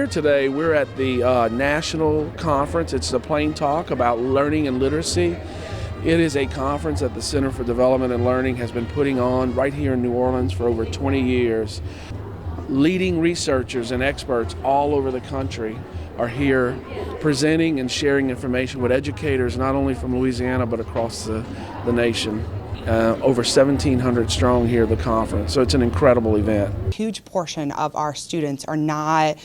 here today. We're at the national conference. It's the Plain Talk about learning and literacy. It is a conference that the Center for Development and Learning has been putting on right here in New Orleans for over 20 years. Leading researchers and experts all over the country are here presenting and sharing information with educators not only from Louisiana but across the nation. Over 1,700 strong here at the conference, so it's an incredible event. A huge portion of our students are not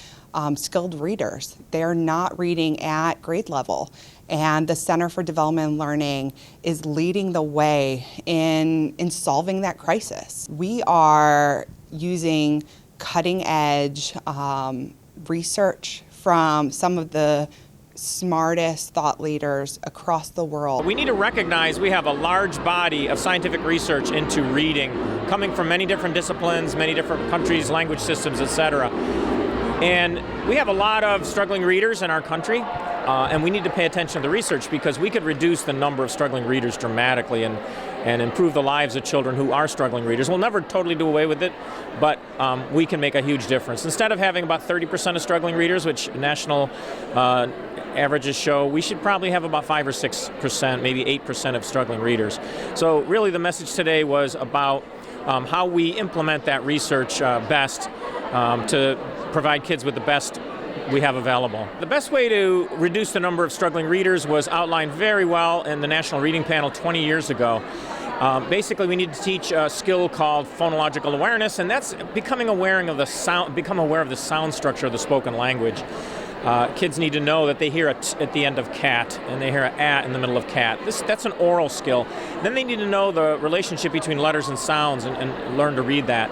skilled readers. They're not reading at grade level, and the Center for Development and Learning is leading the way in solving that crisis. We are using cutting-edge research from some of the smartest thought leaders across the world. We need to recognize we have a large body of scientific research into reading, coming from many different disciplines, many different countries, language systems, etc. And we have a lot of struggling readers in our country, and we need to pay attention to the research because we could reduce the number of struggling readers dramatically and improve the lives of children who are struggling readers. We'll never totally do away with it, but we can make a huge difference. Instead of having about 30% of struggling readers, which national averages show, we should probably have about 5 or 6%, maybe 8% of struggling readers. So really the message today was about how we implement that research best to provide kids with the best we have available. The best way to reduce the number of struggling readers was outlined very well in the National Reading Panel 20 years ago. Basically, we need to teach a skill called phonological awareness, and that's become aware of the sound structure of the spoken language. Kids need to know that they hear a t at the end of cat and they hear an a in the middle of cat. That's an oral skill. Then they need to know the relationship between letters and sounds and learn to read that.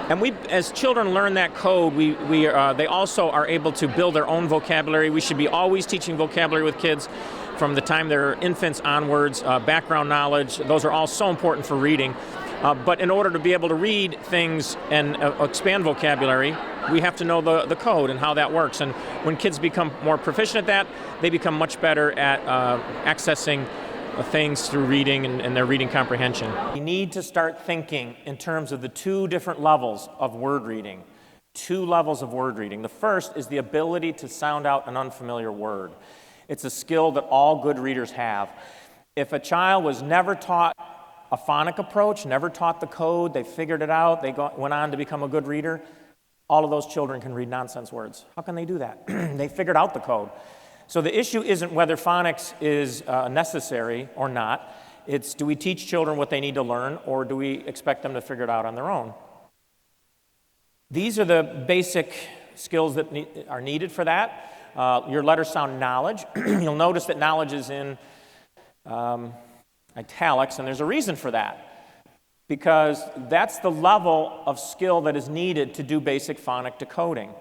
And we, as children learn that code, they also are able to build their own vocabulary. We should be always teaching vocabulary with kids from the time they're infants onwards, background knowledge. Those are all so important for reading. But in order to be able to read things and expand vocabulary, we have to know the code and how that works. And when kids become more proficient at that, they become much better at accessing things through reading and their reading comprehension. We need to start thinking in terms of the two different levels of word reading. Two levels of word reading. The first is the ability to sound out an unfamiliar word. It's a skill that all good readers have. If a child was never taught a phonic approach, never taught the code, they figured it out, they went on to become a good reader, all of those children can read nonsense words. How can they do that? They figured out the code. So the issue isn't whether phonics is necessary or not. It's, do we teach children what they need to learn, or do we expect them to figure it out on their own? These are the basic skills that are needed for that. Your letters sound knowledge. You'll notice that knowledge is in italics, and there's a reason for that. Because that's the level of skill that is needed to do basic phonic decoding.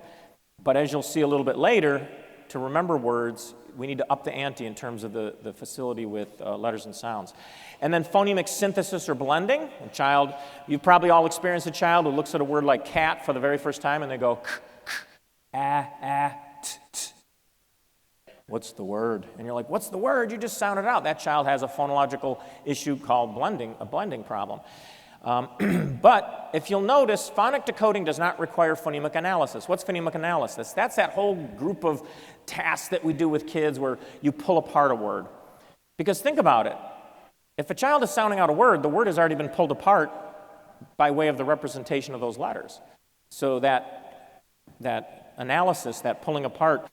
But as you'll see a little bit later, to remember words, we need to up the ante in terms of the facility with letters and sounds. And then phonemic synthesis or blending. A child, you've probably all experienced a child who looks at a word like cat for the very first time and they go, k, k, ah, t, t. What's the word? And you're like, what's the word? You just sounded it out. That child has a phonological issue called blending, a blending problem. But if you'll notice, phonic decoding does not require phonemic analysis. What's phonemic analysis? That's that whole group of tasks that we do with kids where you pull apart a word. Because think about it. If a child is sounding out a word, the word has already been pulled apart by way of the representation of those letters. So that analysis, that pulling apart.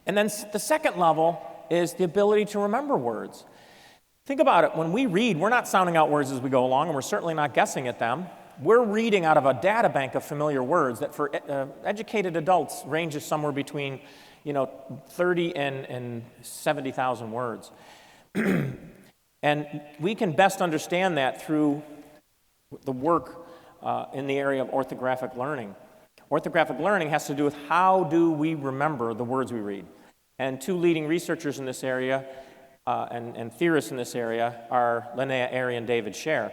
And then the second level is the ability to remember words. Think about it. When we read, we're not sounding out words as we go along, and we're certainly not guessing at them. We're reading out of a data bank of familiar words that for educated adults ranges somewhere between 30 and 70,000 words. And we can best understand that through the work in the area of orthographic learning. Orthographic learning has to do with how do we remember the words we read. And two leading researchers in this area and theorists in this area are Linnea Airy and David Scher.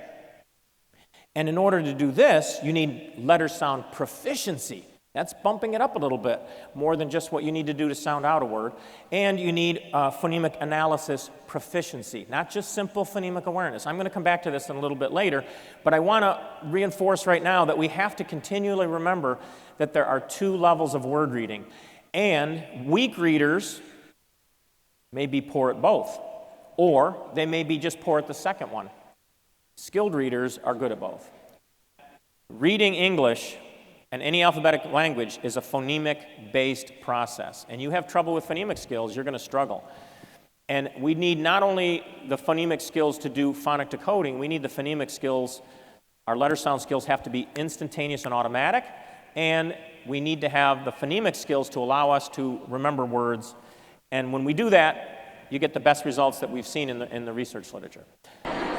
And in order to do this, you need letter sound proficiency. That's bumping it up a little bit, more than just what you need to do to sound out a word. And you need phonemic analysis proficiency, not just simple phonemic awareness. I'm going to come back to this in a little bit later, but I want to reinforce right now that we have to continually remember that there are two levels of word reading. And weak readers may be poor at both, or they may be just poor at the second one. Skilled readers are good at both. Reading English and any alphabetic language is a phonemic-based process. And you have trouble with phonemic skills, you're going to struggle. And we need not only the phonemic skills to do phonic decoding, we need the phonemic skills. Our letter sound skills have to be instantaneous and automatic, and we need to have the phonemic skills to allow us to remember words. And when we do that, you get the best results that we've seen in the research literature.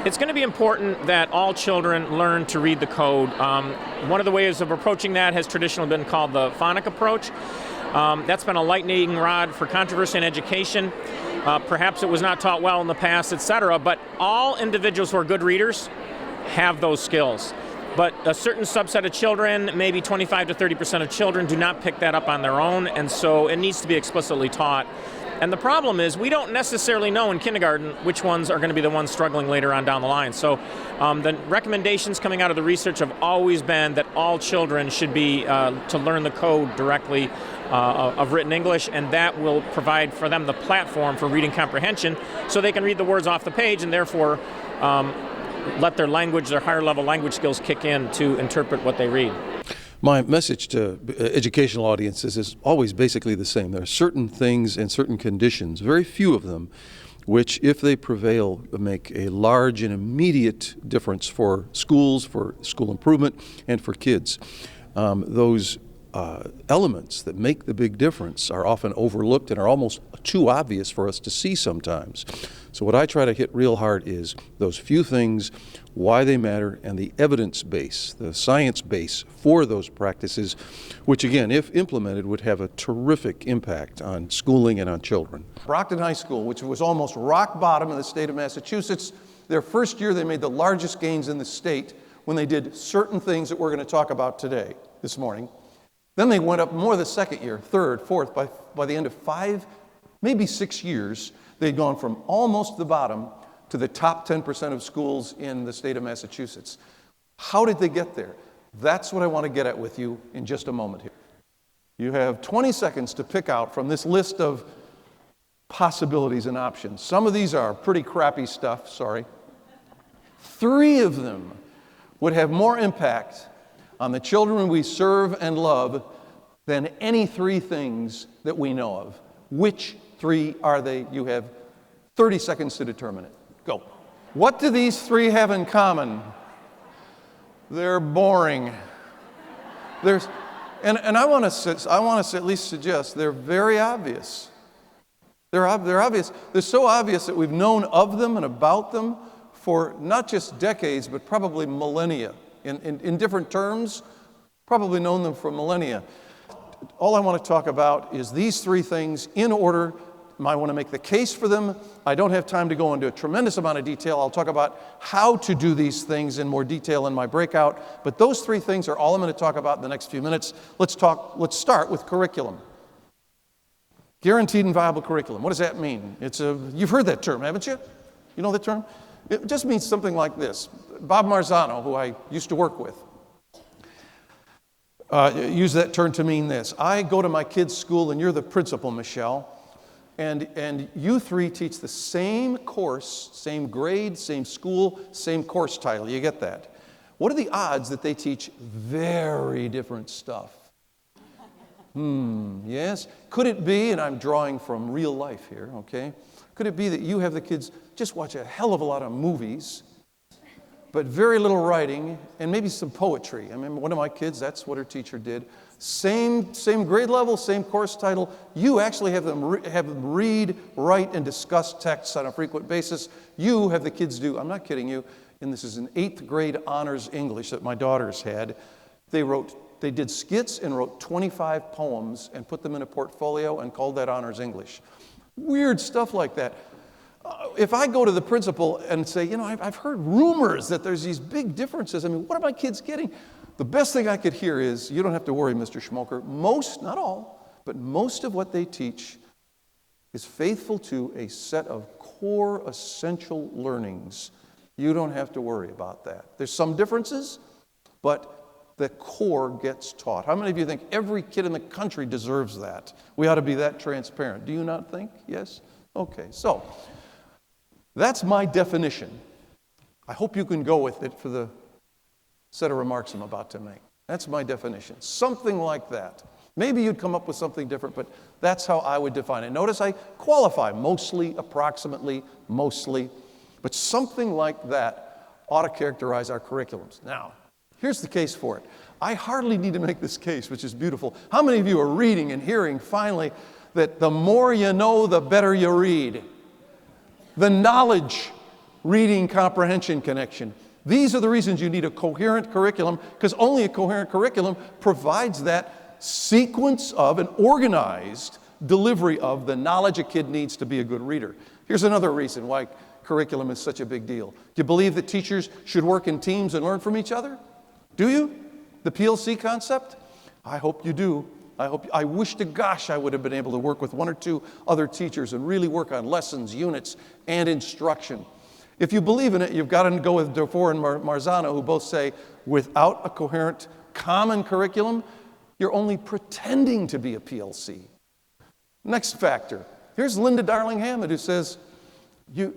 It's going to be important that all children learn to read the code. One of the ways of approaching that has traditionally been called the phonic approach. That's been a lightning rod for controversy in education. Perhaps it was not taught well in the past, etc. But all individuals who are good readers have those skills. But a certain subset of children, maybe 25 to 30% of children, do not pick that up on their own, and so it needs to be explicitly taught. And the problem is we don't necessarily know in kindergarten which ones are going to be the ones struggling later on down the line. So the recommendations coming out of the research have always been that all children should be to learn the code directly of written English, and that will provide for them the platform for reading comprehension so they can read the words off the page and therefore let their language, their higher level language skills kick in to interpret what they read. My message to educational audiences is always basically the same. There are certain things and certain conditions, very few of them, which, if they prevail, make a large and immediate difference for schools, for school improvement, and for kids. Those elements that make the big difference are often overlooked and are almost too obvious for us to see sometimes. So what I try to hit real hard is those few things, why they matter, and the evidence base, the science base for those practices, which again, if implemented, would have a terrific impact on schooling and on children. Brockton High School, which was almost rock bottom in the state of Massachusetts, their first year they made the largest gains in the state when they did certain things that we're going to talk about today, this morning. Then they went up more the second year, third, fourth. By the end of 5, maybe 6 years, they'd gone from almost the bottom to the top 10% of schools in the state of Massachusetts. How did they get there? That's what I want to get at with you in just a moment here. You have 20 seconds to pick out from this list of possibilities and options. Some of these are pretty crappy stuff, sorry. 3 of them would have more impact on the children we serve and love than any 3 things that we know of. Which 3 are they? You have 30 seconds to determine it. Go. What do these 3 have in common? They're boring. And I want to at least suggest they're very obvious. They're obvious. They're so obvious that we've known of them and about them for not just decades, but probably millennia. In different terms, probably known them for millennia. All I want to talk about is these 3 things in order. I want to make the case for them. I don't have time to go into a tremendous amount of detail. I'll talk about how to do these things in more detail in my breakout. But those 3 things are all I'm going to talk about in the next few minutes. Let's start with curriculum. Guaranteed and viable curriculum. What does that mean? You've heard that term, haven't you? You know the term? It just means something like this. Bob Marzano, who I used to work with, used that term to mean this. I go to my kid's school, and you're the principal, Michelle, and you 3 teach the same course, same grade, same school, same course title. You get that? What are the odds that they teach very different stuff? Yes? Could it be, and I'm drawing from real life here, okay? Could it be that you have the kids just watch a hell of a lot of movies, but very little writing, and maybe some poetry? I mean, one of my kids, that's what her teacher did. Same grade level, same course title. You actually have them read, write, and discuss texts on a frequent basis. You have the kids do, I'm not kidding you, and this is an 8th grade honors English that my daughters had. They did skits and wrote 25 poems and put them in a portfolio and called that honors English. Weird stuff like that. If I go to the principal and say, I've heard rumors that there's these big differences. I mean, what are my kids getting? The best thing I could hear is, you don't have to worry, Mr. Schmoker. Most, not all, but most of what they teach is faithful to a set of core essential learnings. You don't have to worry about that. There's some differences, but the core gets taught. How many of you think every kid in the country deserves that? We ought to be that transparent. Do you not think? Yes? Okay, so that's my definition. I hope you can go with it for the set of remarks I'm about to make. That's my definition. Something like that. Maybe you'd come up with something different, but that's how I would define it. Notice I qualify mostly, approximately, mostly, but something like that ought to characterize our curriculums. Now, here's the case for it. I hardly need to make this case, which is beautiful. How many of you are reading and hearing finally that the more you know, the better you read? The knowledge, reading, comprehension connection. These are the reasons you need a coherent curriculum, because only a coherent curriculum provides that sequence of an organized delivery of the knowledge a kid needs to be a good reader. Here's another reason why curriculum is such a big deal. Do you believe that teachers should work in teams and learn from each other? Do you? The PLC concept? I hope you do. I wish to gosh I would have been able to work with one or two other teachers and really work on lessons, units, and instruction. If you believe in it, you've got to go with Dufour and Marzano, who both say, without a coherent common curriculum, you're only pretending to be a PLC. Next factor. Here's Linda Darling-Hammond, who says, you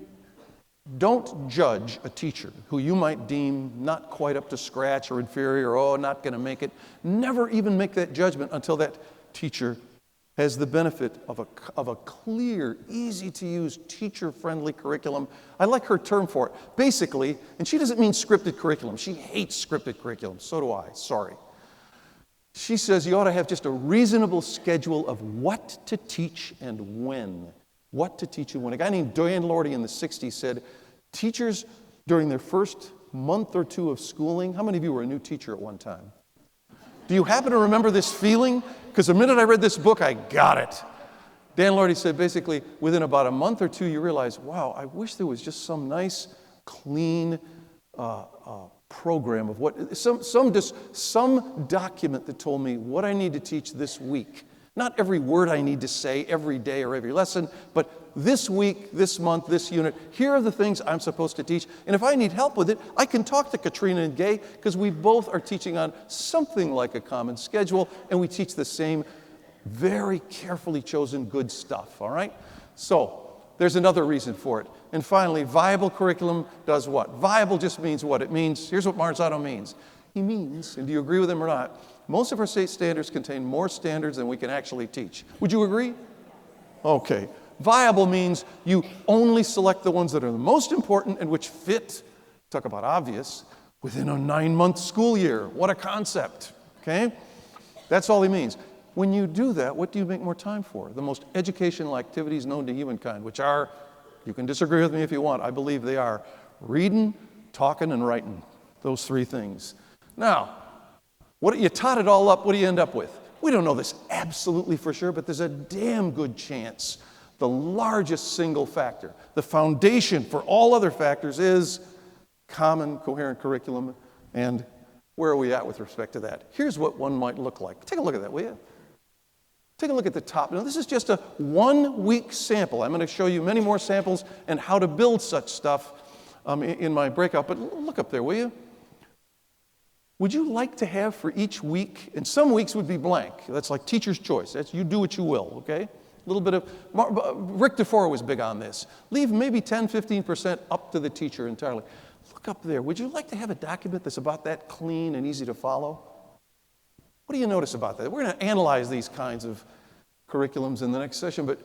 don't judge a teacher who you might deem not quite up to scratch or inferior or, not going to make it. Never even make that judgment until that teacher has the benefit of a clear, easy-to-use, teacher-friendly curriculum. I like her term for it. Basically, and she doesn't mean scripted curriculum. She hates scripted curriculum. So do I. Sorry. She says you ought to have just a reasonable schedule of what to teach and when. What to teach and when. A guy named Dan Lordy in the 60s said, teachers during their first month or two of schooling, how many of you were a new teacher at one time? Do you happen to remember this feeling? Because the minute I read this book, I got it. Dan Lordy said basically within about a month or two, you realize, wow, I wish there was just some nice, clean program of what, some document that told me what I need to teach this week. Not every word I need to say every day or every lesson, but this week, this month, this unit, here are the things I'm supposed to teach. And if I need help with it, I can talk to Katrina and Gay, because we both are teaching on something like a common schedule, and we teach the same very carefully chosen good stuff, all right? So there's another reason for it. And finally, viable curriculum does what? Viable just means what? It means, here's what Marzano means. He means, and do you agree with him or not, most of our state standards contain more standards than we can actually teach. Would you agree? Okay. Viable means you only select the ones that are the most important and which fit, talk about obvious, within a 9-month school year. What a concept, okay? That's all he means. When you do that, what do you make more time for? The most educational activities known to humankind, which are, you can disagree with me if you want, I believe they are reading, talking, and writing. Those 3 things. Now, you tot it all up, what do you end up with? We don't know this absolutely for sure, but there's a damn good chance the largest single factor, the foundation for all other factors, is common, coherent curriculum. And where are we at with respect to that? Here's what one might look like. Take a look at that, will you? Take a look at the top. Now, this is just a 1-week sample. I'm going to show you many more samples and how to build such stuff in my breakout. But look up there, will you? Would you like to have for each week, and some weeks would be blank. That's like teacher's choice. That's you do what you will, okay? A little bit of, Rick DeFore was big on this. Leave maybe 10, 15% up to the teacher entirely. Look up there. Would you like to have a document that's about that clean and easy to follow? What do you notice about that? We're going to analyze these kinds of curriculums in the next session, but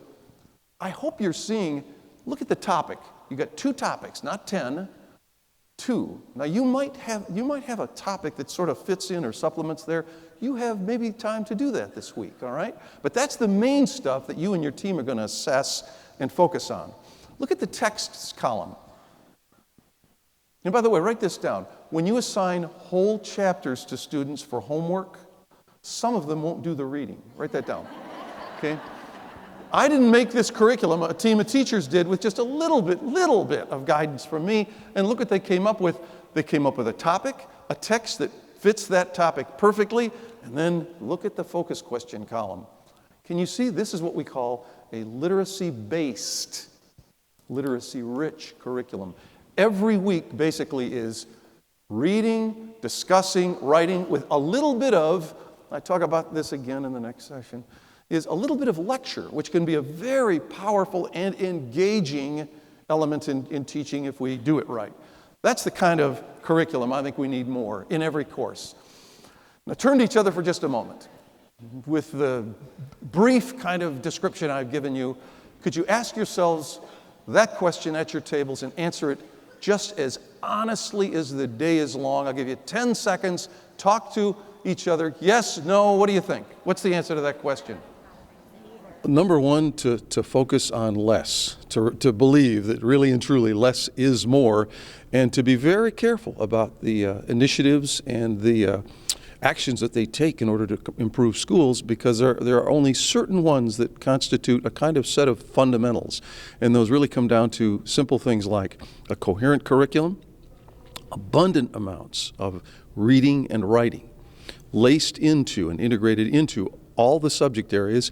I hope you're seeing, look at the topic. You got 2 topics, not 10. 2. Now you might have a topic that sort of fits in or supplements there. You have maybe time to do that this week, all right? But that's the main stuff that you and your team are going to assess and focus on. Look at the texts column. And by the way, write this down. When you assign whole chapters to students for homework, some of them won't do the reading. Write that down, okay? I didn't make this curriculum. A team of teachers did with just a little bit of guidance from me. And look what they came up with. They came up with a topic, a text that fits that topic perfectly, and then look at the focus question column. Can you see? This is what we call a literacy-based, literacy-rich curriculum. Every week basically is Reading, discussing, writing with a little bit of, I talk about this again in the next session, is a little bit of lecture, which can be a very powerful and engaging element in teaching if we do it right. That's the kind of curriculum I think we need more in every course. Now turn to each other for just a moment. With the brief kind of description I've given you, could you ask yourselves that question at your tables and answer it just as honestly as the day is long? I'll give you 10 seconds. Talk to each other. Yes, no, what do you think? What's the answer to that question? Number one, to focus on less, to believe that really and truly less is more, and to be very careful about the initiatives and the actions that they take in order to improve schools, because there are only certain ones that constitute a kind of set of fundamentals. And those really come down to simple things like a coherent curriculum, abundant amounts of reading and writing, laced into and integrated into all the subject areas.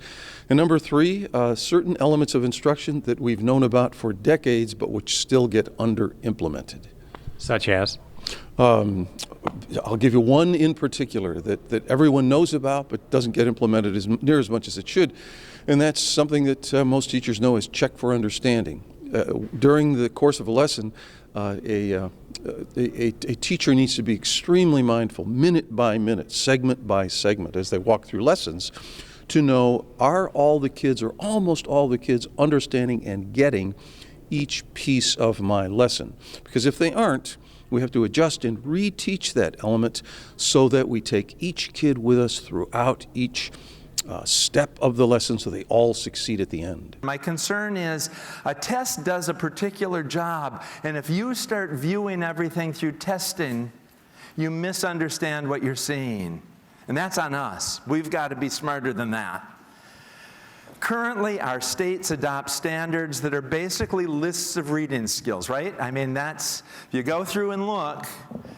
And number three, certain elements of instruction that we've known about for decades but which still get under-implemented. Such as? I'll give you one in particular that everyone knows about but doesn't get implemented near as much as it should, and that's something that most teachers know as check for understanding. During the course of a lesson, a teacher needs to be extremely mindful, minute by minute, segment by segment, as they walk through lessons, to know, are all the kids or almost all the kids understanding and getting each piece of my lesson? Because if they aren't, we have to adjust and reteach that element so that we take each kid with us throughout each step of the lesson so they all succeed at the end. My concern is a test does a particular job, and if you start viewing everything through testing, you misunderstand what you're seeing. And that's on us. We've got to be smarter than that. Currently, our states adopt standards that are basically lists of reading skills, right? I mean, that's, if you go through and look,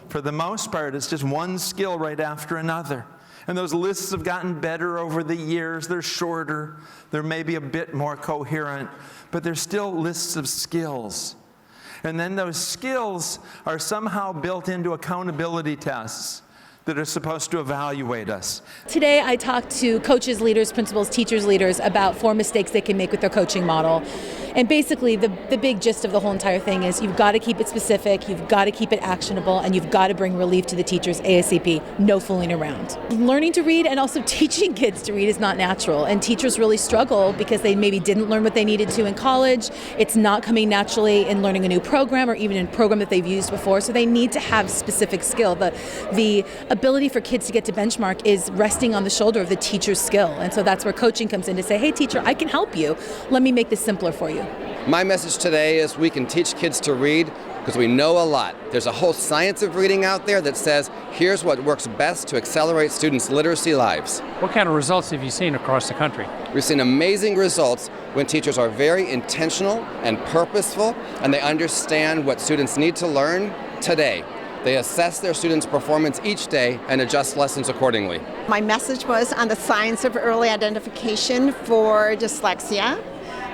for the most part, it's just one skill right after another. And those lists have gotten better over the years. They're shorter. They're maybe a bit more coherent, but they're still lists of skills. And then those skills are somehow built into accountability tests that are supposed to evaluate us. Today I talked to coaches, leaders, principals, teachers, leaders about 4 mistakes they can make with their coaching model. And basically the big gist of the whole entire thing is you've got to keep it specific, you've got to keep it actionable, and you've got to bring relief to the teachers ASAP, no fooling around. Learning to read and also teaching kids to read is not natural, and teachers really struggle because they maybe didn't learn what they needed to in college. It's not coming naturally in learning a new program or even in a program that they've used before, so they need to have specific skill. The ability for kids to get to benchmark is resting on the shoulder of the teacher's skill, and so that's where coaching comes in to say, hey teacher, I can help you. Let me make this simpler for you. My message today is we can teach kids to read because we know a lot. There's a whole science of reading out there that says here's what works best to accelerate students' literacy lives. What kind of results have you seen across the country? We've seen amazing results when teachers are very intentional and purposeful, and they understand what students need to learn today. They assess their students' performance each day and adjust lessons accordingly. My message was on the science of early identification for dyslexia,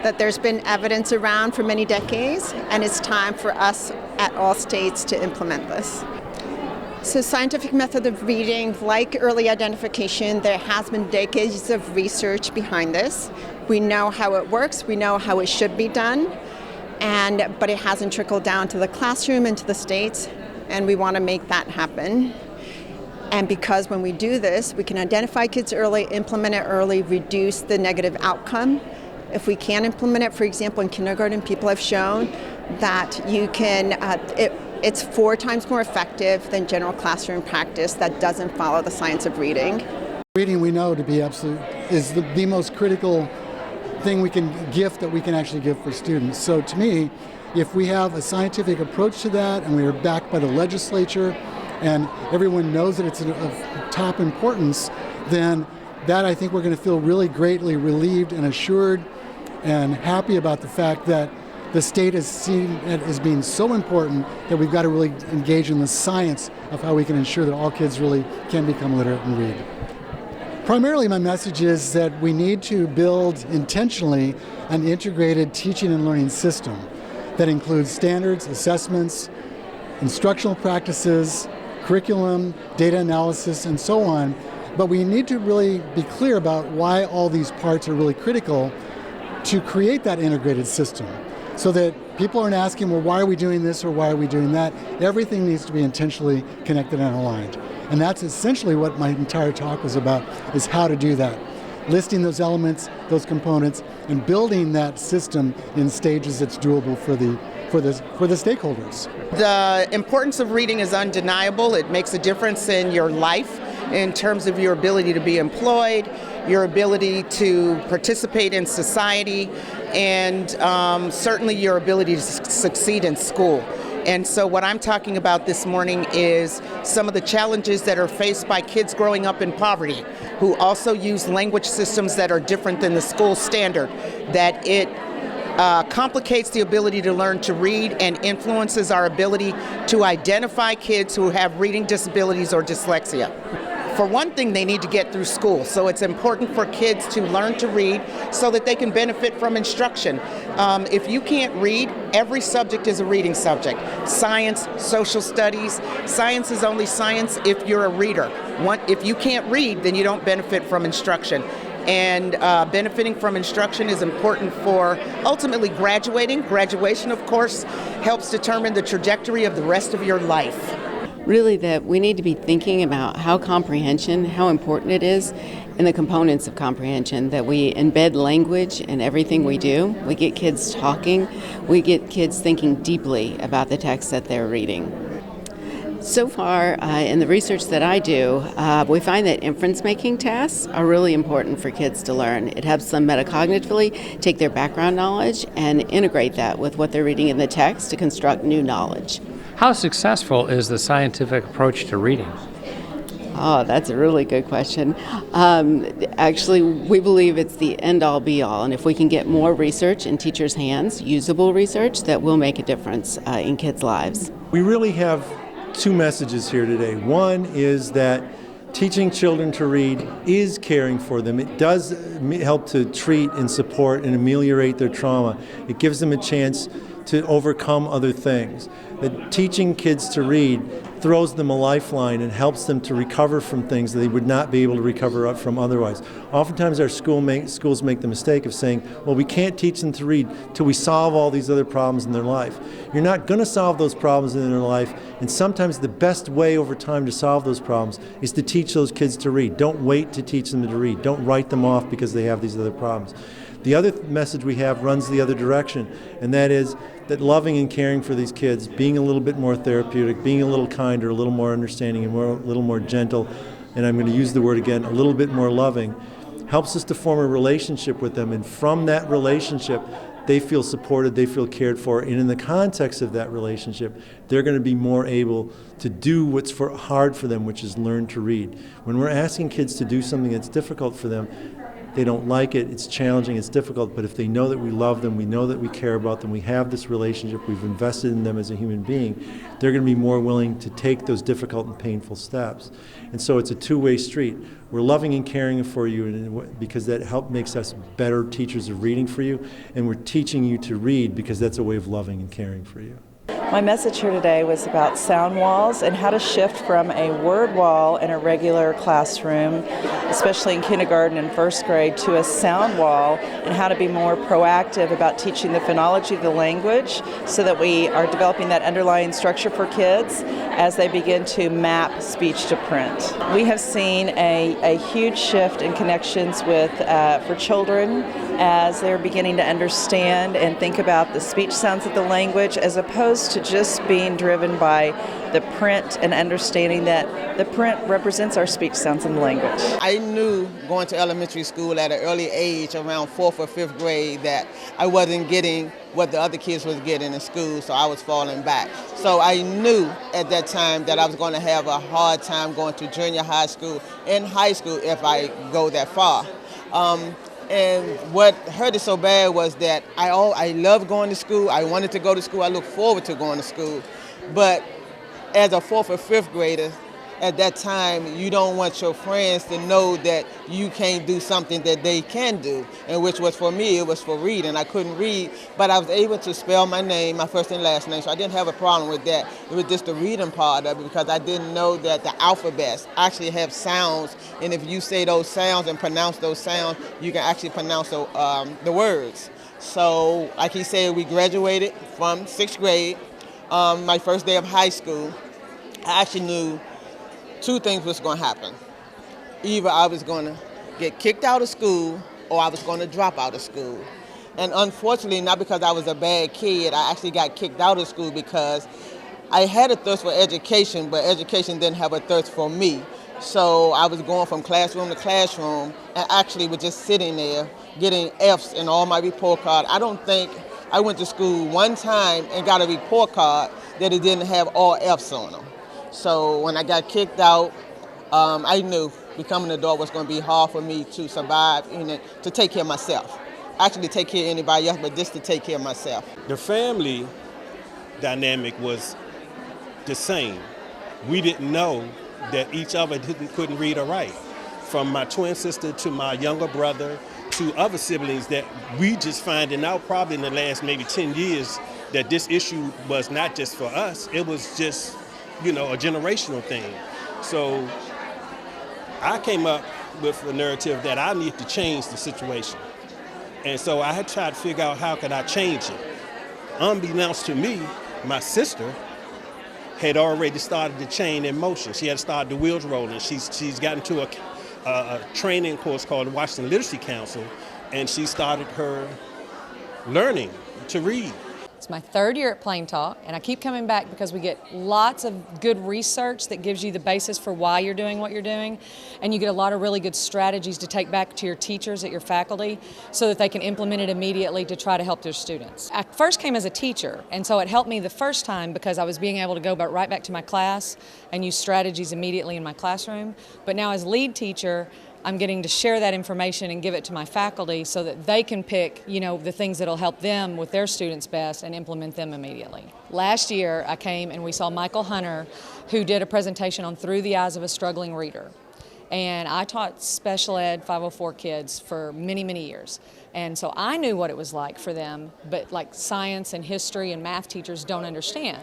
that there's been evidence around for many decades, and it's time for us at all states to implement this. So scientific method of reading, like early identification, there has been decades of research behind this. We know how it works, we know how it should be done, but it hasn't trickled down to the classroom and to the states, and we want to make that happen. And because when we do this, we can identify kids early, implement it early, reduce the negative outcome. If we can implement it, for example, in kindergarten, people have shown that you can, it's 4 times more effective than general classroom practice that doesn't follow the science of reading. Reading we know to be is the most critical thing gift that we can actually give for students. So to me, if we have a scientific approach to that and we are backed by the legislature and everyone knows that it's of top importance, then that I think we're going to feel really greatly relieved and assured and happy about the fact that the state is seen as being so important that we've got to really engage in the science of how we can ensure that all kids really can become literate and read. Primarily my message is that we need to build intentionally an integrated teaching and learning system that includes standards, assessments, instructional practices, curriculum, data analysis, and so on. But we need to really be clear about why all these parts are really critical to create that integrated system, so that people aren't asking, well, why are we doing this or why are we doing that? Everything needs to be intentionally connected and aligned. And that's essentially what my entire talk was about, is how to do that. Listing those elements, those components, and building that system in stages that's doable for the stakeholders. The importance of reading is undeniable. It makes a difference in your life in terms of your ability to be employed, your ability to participate in society, and certainly your ability to succeed in school. And so what I'm talking about this morning is some of the challenges that are faced by kids growing up in poverty, who also use language systems that are different than the school standard, that it complicates the ability to learn to read and influences our ability to identify kids who have reading disabilities or dyslexia. For one thing, they need to get through school, so it's important for kids to learn to read so that they can benefit from instruction. If you can't read, every subject is a reading subject. Science, social studies. Science is only science if you're a reader. If you can't read, then you don't benefit from instruction. And benefiting from instruction is important for ultimately graduating. Graduation, of course, helps determine the trajectory of the rest of your life. Really, that we need to be thinking about how important it is, and the components of comprehension, that we embed language in everything we do. We get kids talking, we get kids thinking deeply about the text that they're reading. So far, in the research that I do, we find that inference-making tasks are really important for kids to learn. It helps them metacognitively take their background knowledge and integrate that with what they're reading in the text to construct new knowledge. How successful is the scientific approach to reading? Oh, that's a really good question. Actually, we believe it's the end-all be-all, and if we can get more research in teachers' hands, usable research, that will make a difference in kids' lives. We really have two messages here today. One is that teaching children to read is caring for them. It does help to treat and support and ameliorate their trauma. It gives them a chance to overcome other things. That teaching kids to read throws them a lifeline and helps them to recover from things that they would not be able to recover from otherwise. Oftentimes our schools make the mistake of saying, well, we can't teach them to read till we solve all these other problems in their life. You're not going to solve those problems in their life, and sometimes the best way over time to solve those problems is to teach those kids to read. Don't wait to teach them to read. Don't write them off because they have these other problems. The other message we have runs the other direction, and that is that loving and caring for these kids, being a little bit more therapeutic, being a little kinder, a little more understanding, and a little more gentle, and I'm going to use the word again, a little bit more loving, helps us to form a relationship with them, and from that relationship, they feel supported, they feel cared for, and in the context of that relationship, they're going to be more able to do what's hard for them, which is learn to read. When we're asking kids to do something that's difficult for them, they don't like it, it's challenging, it's difficult, but if they know that we love them, we know that we care about them, we have this relationship, we've invested in them as a human being, they're going to be more willing to take those difficult and painful steps. And so it's a two-way street. We're loving and caring for you because that makes us better teachers of reading for you, and we're teaching you to read because that's a way of loving and caring for you. My message here today was about sound walls and how to shift from a word wall in a regular classroom, especially in kindergarten and first grade, to a sound wall, and how to be more proactive about teaching the phonology of the language so that we are developing that underlying structure for kids as they begin to map speech to print. We have seen a huge shift in connections for children as they're beginning to understand and think about the speech sounds of the language, as opposed to just being driven by the print and understanding that the print represents our speech sounds in the language. I knew going to elementary school at an early age, around 4th or 5th grade, that I wasn't getting what the other kids was getting in school, so I was falling back. So I knew at that time that I was going to have a hard time going to junior high school and high school if I go that far. And what hurt it so bad was that I loved going to school. I wanted to go to school. I looked forward to going to school. But as a 4th or 5th grader, at that time, you don't want your friends to know that you can't do something that they can do, and which was for me, it was for reading. I couldn't read, but I was able to spell my name, my first and last name, so I didn't have a problem with that. It was just the reading part of it, because I didn't know that the alphabets actually have sounds, and if you say those sounds and pronounce those sounds, you can actually pronounce the words. So, like he said, we graduated from 6th grade. My first day of high school, I actually knew two things was going to happen. Either I was going to get kicked out of school or I was going to drop out of school. And unfortunately, not because I was a bad kid, I actually got kicked out of school because I had a thirst for education, but education didn't have a thirst for me. So I was going from classroom to classroom and actually was just sitting there getting F's in all my report cards. I don't think I went to school one time and got a report card that it didn't have all F's on them. So when I got kicked out, I knew becoming an adult was going to be hard for me to survive and to take care of myself. Actually, to take care of anybody else, but just to take care of myself. The family dynamic was the same. We didn't know that each other couldn't read or write. From my twin sister to my younger brother to other siblings, that we just finding out probably in the last maybe 10 years that this issue was not just for us, it was just, a generational thing. So I came up with the narrative that I need to change the situation. And so I had tried to figure out how could I change it. Unbeknownst to me, my sister had already started the chain in motion. She had started the wheels rolling. She's gotten to a training course called the Washington Literacy Council, and she started her learning to read. It's my third year at Plain Talk, and I keep coming back because we get lots of good research that gives you the basis for why you're doing what you're doing, and you get a lot of really good strategies to take back to your teachers at your faculty so that they can implement it immediately to try to help their students. I first came as a teacher, and so it helped me the first time because I was being able to go right back to my class and use strategies immediately in my classroom. But now as lead teacher, I'm getting to share that information and give it to my faculty so that they can pick, the things that'll help them with their students best and implement them immediately. Last year, I came and we saw Michael Hunter, who did a presentation on Through the Eyes of a Struggling Reader. And I taught special ed 504 kids for many, many years. And so I knew what it was like for them, but like science and history and math teachers don't understand.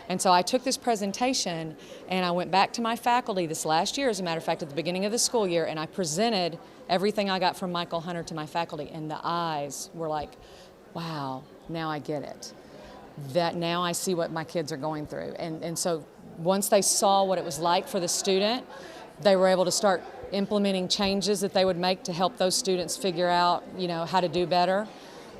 And so I took this presentation and I went back to my faculty this last year, as a matter of fact, at the beginning of the school year, and I presented everything I got from Michael Hunter to my faculty, and the eyes were like, wow, now I get it. That now I see what my kids are going through. And so once they saw what it was like for the student, they were able to start implementing changes that they would make to help those students figure out, how to do better.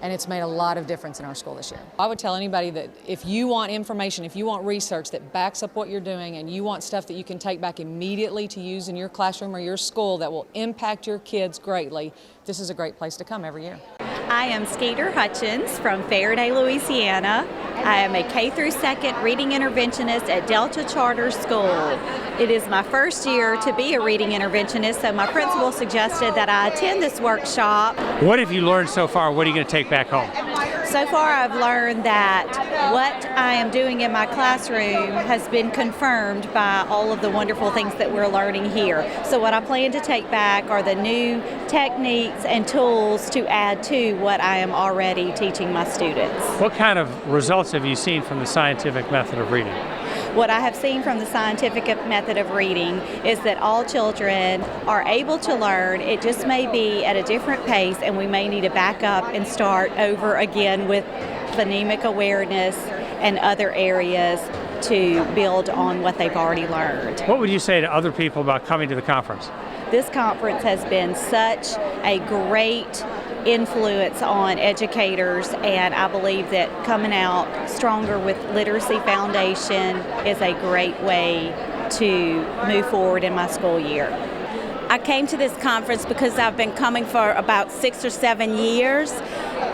And it's made a lot of difference in our school this year. I would tell anybody that if you want information, if you want research that backs up what you're doing, and you want stuff that you can take back immediately to use in your classroom or your school that will impact your kids greatly, this is a great place to come every year. I am Skeeter Hutchins from Ferriday, Louisiana. I am a K through 2nd reading interventionist at Delta Charter School. It is my first year to be a reading interventionist, so my principal suggested that I attend this workshop. What have you learned so far? What are you going to take back home? So far I've learned that what I am doing in my classroom has been confirmed by all of the wonderful things that we're learning here. So what I plan to take back are the new techniques and tools to add to what I am already teaching my students. What kind of results have you seen from the scientific method of reading? What I have seen from the scientific method of reading is that all children are able to learn. It just may be at a different pace, and we may need to back up and start over again with phonemic awareness and other areas to build on what they've already learned. What would you say to other people about coming to the conference? This conference has been such a great influence on educators, and I believe that coming out stronger with Literacy Foundation is a great way to move forward in my school year. I came to this conference because I've been coming for about 6 or 7 years,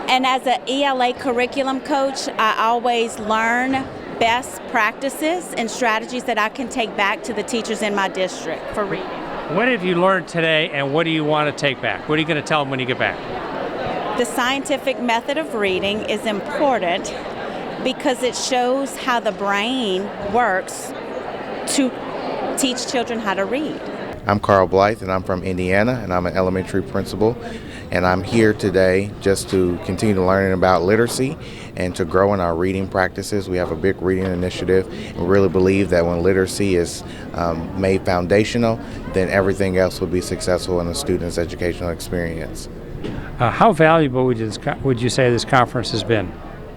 and as an ELA curriculum coach, I always learn best practices and strategies that I can take back to the teachers in my district for reading. What have you learned today, and what do you want to take back? What are you going to tell them when you get back? The scientific method of reading is important because it shows how the brain works to teach children how to read. I'm Carl BLYTHE, and I'm from Indiana, and I'm an elementary principal, and I'm here today just to continue learning about literacy and to grow in our reading practices. We have a big reading initiative, and we really believe that when literacy is made foundational, then everything else will be successful in a student's educational experience. How valuable would you say this conference has been?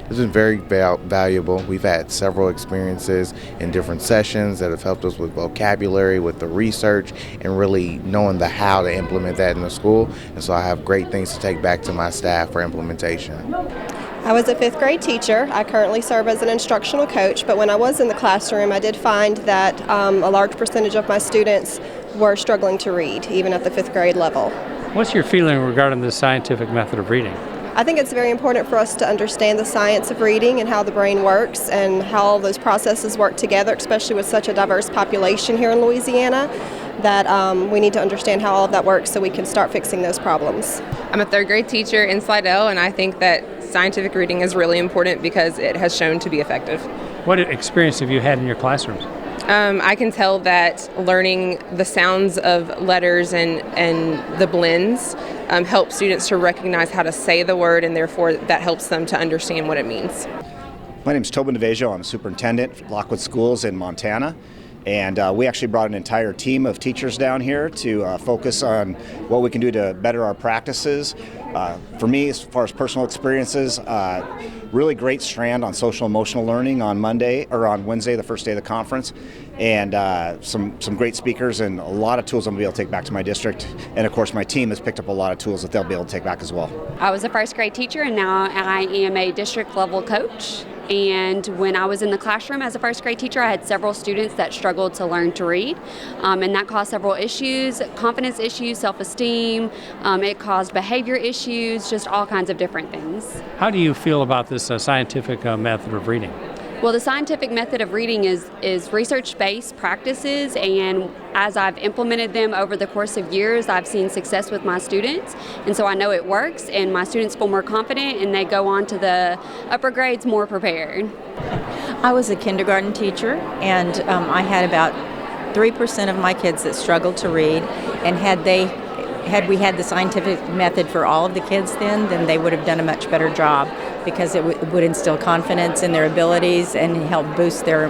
It's been very valuable. We've had several experiences in different sessions that have helped us with vocabulary, with the research, and really knowing the how to implement that in the school. And so I have great things to take back to my staff for implementation. I was a 5th grade teacher. I currently serve as an instructional coach, but when I was in the classroom, I did find that a large percentage of my students were struggling to read, even at the 5th grade level. What's your feeling regarding the scientific method of reading? I think it's very important for us to understand the science of reading and how the brain works and how those processes work together, especially with such a diverse population here in Louisiana, that we need to understand how all of that works so we can start fixing those problems. I'm a 3rd grade teacher in Slidell, and I think that scientific reading is really important because it has shown to be effective. What experience have you had in your classrooms? I can tell that learning the sounds of letters and the blends helps students to recognize how to say the word, and therefore that helps them to understand what it means. My name is TOBIN. I'm a superintendent at Lockwood Schools in Montana. And we actually brought an entire team of teachers down here to focus on what we can do to better our practices. For me, as far as personal experiences, really great strand on social emotional learning on Wednesday, the first day of the conference, and some great speakers and a lot of tools I'm going to be able to take back to my district. And of course, my team has picked up a lot of tools that they'll be able to take back as well. I was a 1st grade teacher, and now I am a district level coach. And when I was in the classroom as a 1st grade teacher, I had several students that struggled to learn to read, and that caused several issues, confidence issues, self-esteem, it caused behavior issues, just all kinds of different things. How do you feel about this scientific method of reading? Well, the scientific method of reading is research-based practices, and as I've implemented them over the course of years, I've seen success with my students, and so I know it works, and my students feel more confident, and they go on to the upper grades more prepared. I was a kindergarten teacher, and I had about 3% of my kids that struggled to read, and had we had the scientific method for all of the kids then they would have done a much better job, because it would instill confidence in their abilities and help boost their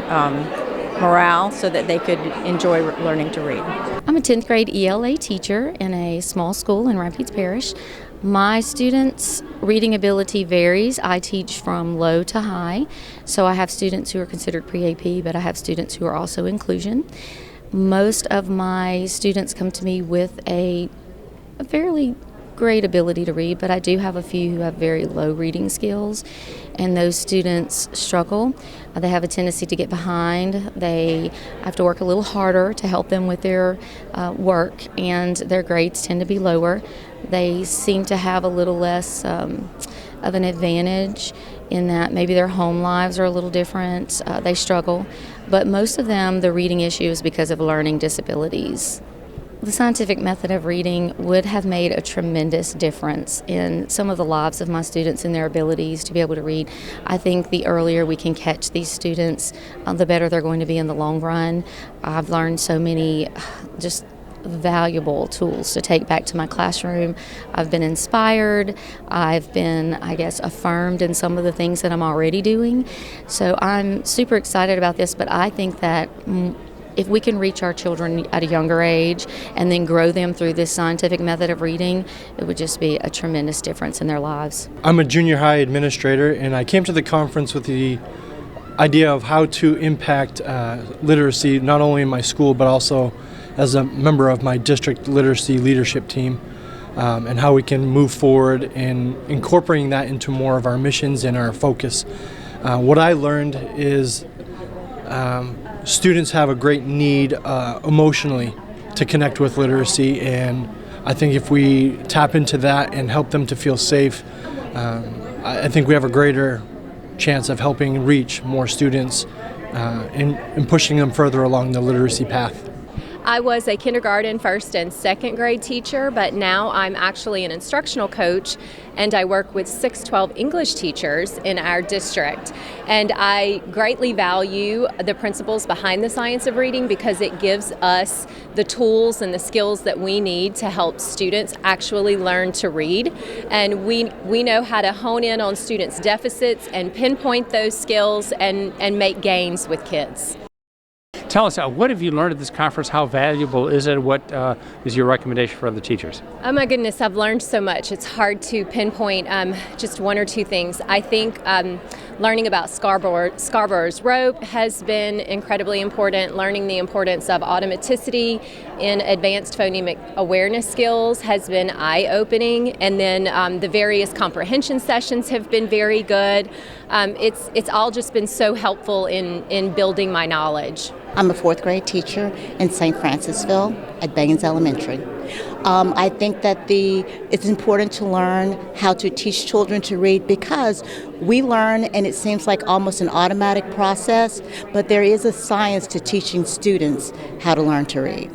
morale so that they could enjoy learning to read. I'm a 10th grade ELA teacher in a small school in Rapides Parish. My students' reading ability varies. I teach from low to high, so I have students who are considered pre-AP, but I have students who are also inclusion. Most of my students come to me with a fairly great ability to read, but I do have a few who have very low reading skills, and those students struggle. They have a tendency to get behind. They have to work a little harder to help them with their work, and their grades tend to be lower. They seem to have a little less of an advantage in that maybe their home lives are a little different. They struggle, but most of them, the reading issue is because of learning disabilities. The scientific method of reading would have made a tremendous difference in some of the lives of my students and their abilities to be able to read. I think the earlier we can catch these students, the better they're going to be in the long run. I've learned so many just valuable tools to take back to my classroom. I've been inspired. I've been, affirmed in some of the things that I'm already doing. So I'm super excited about this, but I think that if we can reach our children at a younger age and then grow them through this scientific method of reading, it would just be a tremendous difference in their lives. I'm a junior high administrator, and I came to the conference with the idea of how to impact literacy, not only in my school, but also as a member of my district literacy leadership team, and how we can move forward in incorporating that into more of our missions and our focus. What I learned is students have a great need emotionally to connect with literacy, and I think if we tap into that and help them to feel safe, I think we have a greater chance of helping reach more students and pushing them further along the literacy path. I was a kindergarten, first and second grade teacher, but now I'm actually an instructional coach, and I work with 612 English teachers in our district. And I greatly value the principles behind the science of reading because it gives us the tools and the skills that we need to help students actually learn to read. And we know how to hone in on students' deficits and pinpoint those skills and make gains with kids. Tell us, what have you learned at this conference? How valuable is it? What is your recommendation for other teachers? Oh my goodness, I've learned so much. It's hard to pinpoint just one or two things. I think learning about Scarborough's rope has been incredibly important. Learning the importance of automaticity in advanced phonemic awareness skills has been eye-opening. And then the various comprehension sessions have been very good. It's all just been so helpful in building my knowledge. I'm a fourth grade teacher in St. Francisville at Billings Elementary. I think that it's important to learn how to teach children to read because we learn and it seems like almost an automatic process, but there is a science to teaching students how to learn to read.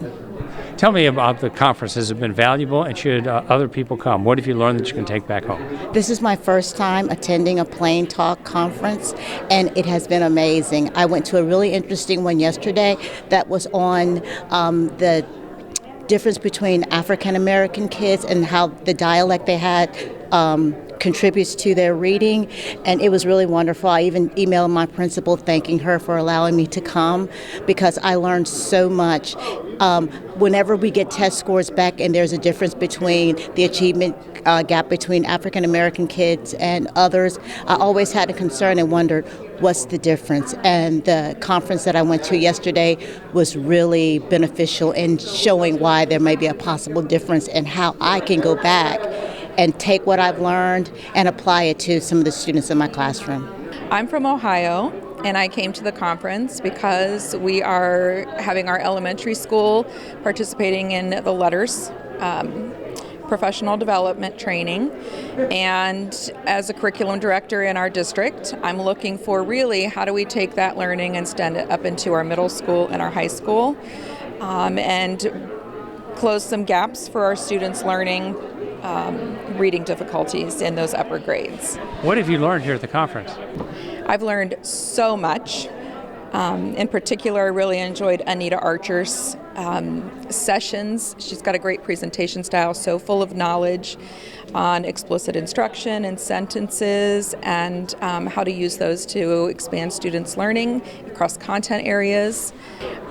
Tell me about the conference. Has it been valuable, and should other people come? What have you learned that you can take back home? This is my first time attending a Plain Talk conference, and it has been amazing. I went to a really interesting one yesterday that was on the difference between African American kids and how the dialect they had contributes to their reading, and it was really wonderful. I even emailed my principal thanking her for allowing me to come because I learned so much. Whenever we get test scores back and there's a difference between the achievement gap between African American kids and others, I always had a concern and wondered what's the difference. And the conference that I went to yesterday was really beneficial in showing why there may be a possible difference and how I can go back and take what I've learned and apply it to some of the students in my classroom. I'm from Ohio, and I came to the conference because we are having our elementary school participating in the LETTERS professional development training. And as a curriculum director in our district, I'm looking for really how do we take that learning and extend it up into our middle school and our high school and close some gaps for our students learning reading difficulties in those upper grades. What have you learned here at the conference? I've learned so much. In particular, I really enjoyed Anita Archer's sessions. She's got a great presentation style, so full of knowledge on explicit instruction and sentences and how to use those to expand students' learning across content areas.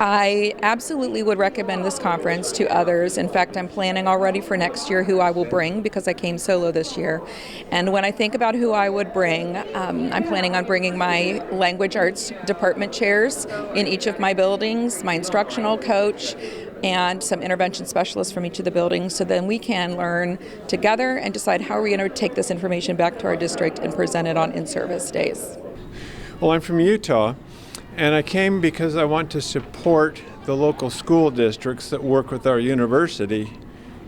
I absolutely would recommend this conference to others. In fact, I'm planning already for next year who I will bring because I came solo this year. And when I think about who I would bring, I'm planning on bringing my language arts department chairs in each of my buildings, my instructional coach, and some intervention specialists from each of the buildings, so then we can learn together and decide how we're going to take this information back to our district and present it on in-service days. Well, I'm from Utah, and I came because I want to support the local school districts that work with our university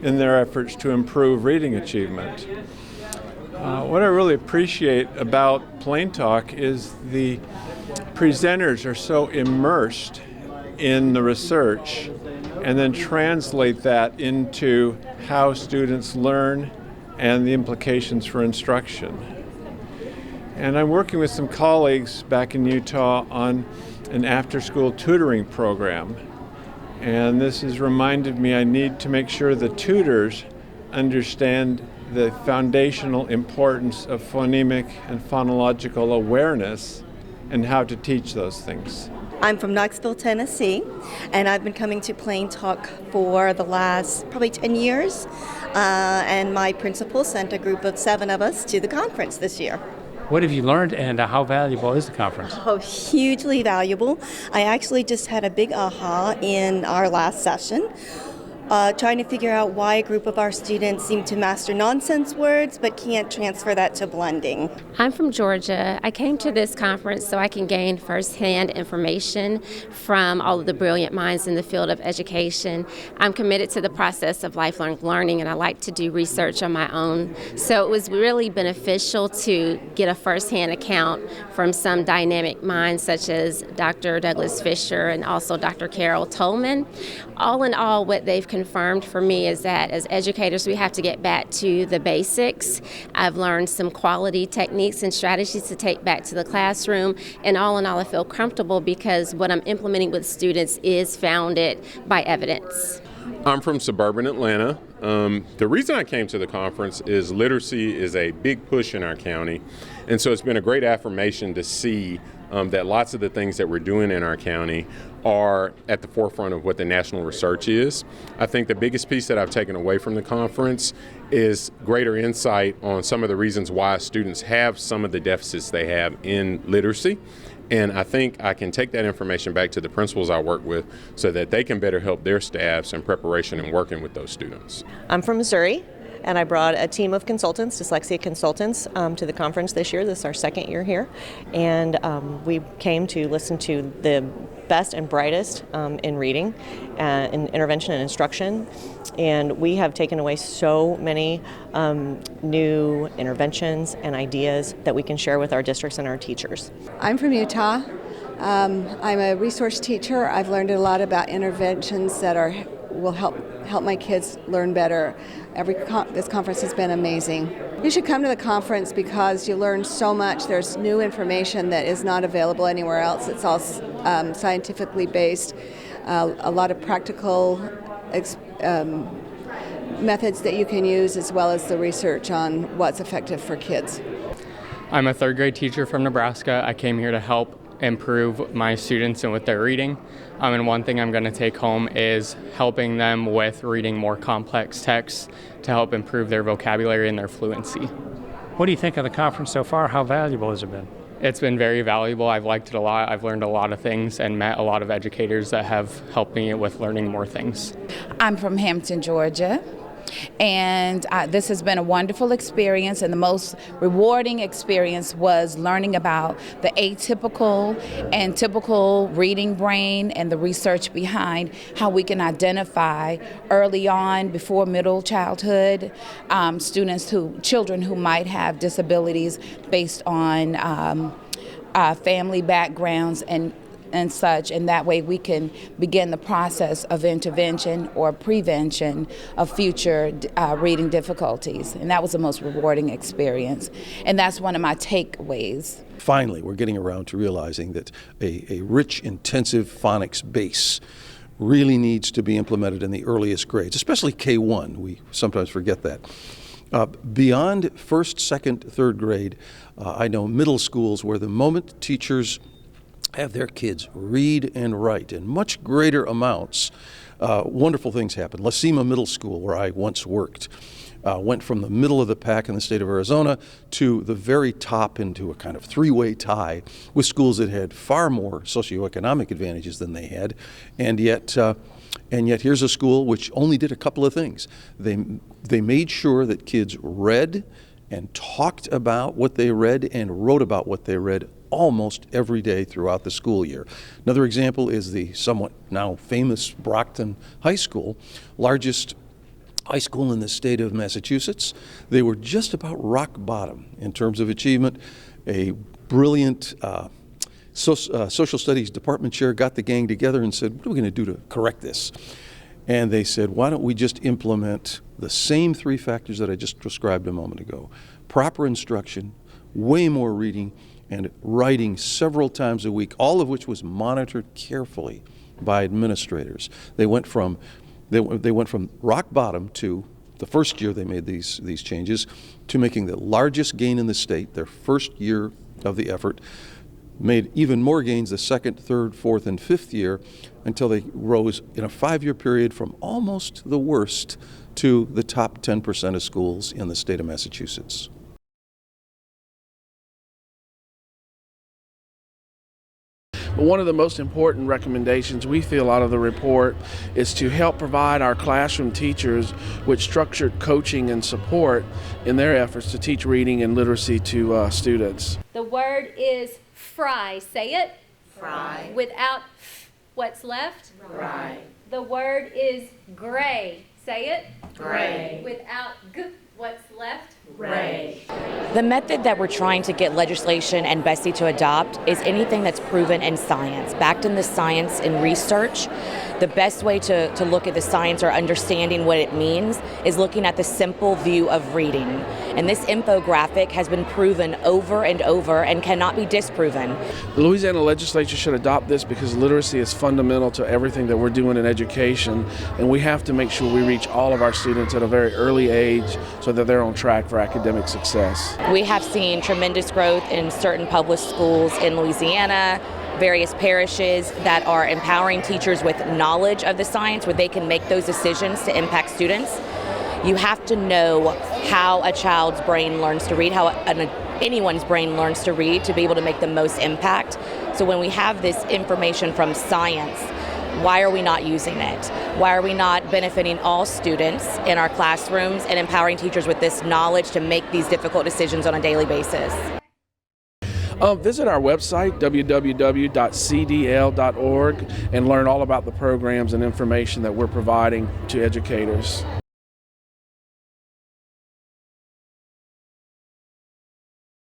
in their efforts to improve reading achievement. What I really appreciate about Plain Talk is the presenters are so immersed in the research and then translate that into how students learn and the implications for instruction. And I'm working with some colleagues back in Utah on an after-school tutoring program. And this has reminded me I need to make sure the tutors understand the foundational importance of phonemic and phonological awareness and how to teach those things. I'm from Knoxville, Tennessee, and I've been coming to Plain Talk for the last probably 10 years, and my principal sent a group of 7 of us to the conference this year. What have you learned, and how valuable is the conference? Oh, hugely valuable. I actually just had a big aha in our last session. trying to figure out why a group of our students seem to master nonsense words but can't transfer that to blending. I'm from Georgia. I came to this conference so I can gain firsthand information from all of the brilliant minds in the field of education. I'm committed to the process of lifelong learning, and I like to do research on my own. So it was really beneficial to get a firsthand account from some dynamic minds such as Dr. Douglas Fisher and also Dr. Carol Tolman. All in all, what they've confirmed for me is that as educators, we have to get back to the basics. I've learned some quality techniques and strategies to take back to the classroom, and all in all, I feel comfortable because what I'm implementing with students is founded by evidence. I'm from suburban Atlanta. The reason I came to the conference is literacy is a big push in our county, and so it's been a great affirmation to see that lots of the things that we're doing in our county are at the forefront of what the national research is. I think the biggest piece that I've taken away from the conference is greater insight on some of the reasons why students have some of the deficits they have in literacy. And I think I can take that information back to the principals I work with so that they can better help their staffs in preparation and working with those students. I'm from Missouri, and I brought a team of consultants, dyslexia consultants, to the conference this year. This is our second year here. And we came to listen to the best and brightest in reading, in intervention and instruction. And we have taken away so many new interventions and ideas that we can share with our districts and our teachers. I'm from Utah. I'm a resource teacher. I've learned a lot about interventions that will help my kids learn better. This conference has been amazing. You should come to the conference because you learn so much. There's new information that is not available anywhere else. It's all scientifically based. A lot of practical methods that you can use, as well as the research on what's effective for kids. I'm a third grade teacher from Nebraska. I came here to help improve my students and with their reading. And one thing I'm going to take home is helping them with reading more complex texts to help improve their vocabulary and their fluency. What do you think of the conference so far? How valuable has it been? It's been very valuable. I've liked it a lot. I've learned a lot of things and met a lot of educators that have helped me with learning more things. I'm from Hampton, Georgia. And this has been a wonderful experience, and the most rewarding experience was learning about the atypical and typical reading brain and the research behind how we can identify early on, before middle childhood, children who might have disabilities based on family backgrounds and such, and that way we can begin the process of intervention or prevention of future reading difficulties. And that was the most rewarding experience, and that's one of my takeaways. Finally, we're getting around to realizing that a rich, intensive phonics base really needs to be implemented in the earliest grades, especially K1. We sometimes forget that. Beyond first, second, third grade, I know middle schools where the moment teachers have their kids read and write in much greater amounts, wonderful things happen. La Cima Middle School, where I once worked, went from the middle of the pack in the state of Arizona to the very top into a kind of three-way tie with schools that had far more socioeconomic advantages than they had, and yet here's a school which only did a couple of things. They made sure that kids read and talked about what they read and wrote about what they read almost every day throughout the school year. Another example is the somewhat now famous Brockton High School, largest high school in the state of Massachusetts. They were just about rock bottom in terms of achievement. A brilliant social studies department chair got the gang together and said, what are we going to do to correct this? And they said, why don't we just implement the same three factors that I just described a moment ago. Proper instruction, way more reading, and writing several times a week, all of which was monitored carefully by administrators. They went from rock bottom to, the first year they made these changes, to making the largest gain in the state, their first year of the effort, made even more gains the second, third, fourth, and fifth year, until they rose in a 5-year period from almost the worst to the top 10% of schools in the state of One of the most important recommendations we feel out of the report is to help provide our classroom teachers with structured coaching and support in their efforts to teach reading and literacy to students. The word is fry. Say it. Fry. Without what's left? Right. The word is gray. Say it. Gray. Without g, what's left? Gray. The method that we're trying to get legislation and BESI to adopt is anything that's proven in science, backed in the science and research. The best way to look at the science or understanding what it means is looking at the simple view of reading. And this infographic has been proven over and over and cannot be disproven. The Louisiana legislature should adopt this because literacy is fundamental to everything that we're doing in education, and we have to make sure we reach all of our students at a very early age so that they're on track for academic success. We have seen tremendous growth in certain public schools in Louisiana, various parishes that are empowering teachers with knowledge of the science where they can make those decisions to impact students. You have to know how a child's brain learns to read, how anyone's brain learns to read to be able to make the most impact. So when we have this information from science, why are we not using it? Why are we not benefiting all students in our classrooms and empowering teachers with this knowledge to make these difficult decisions on a daily basis? Visit our website, www.cdl.org, and learn all about the programs and information that we're providing to educators.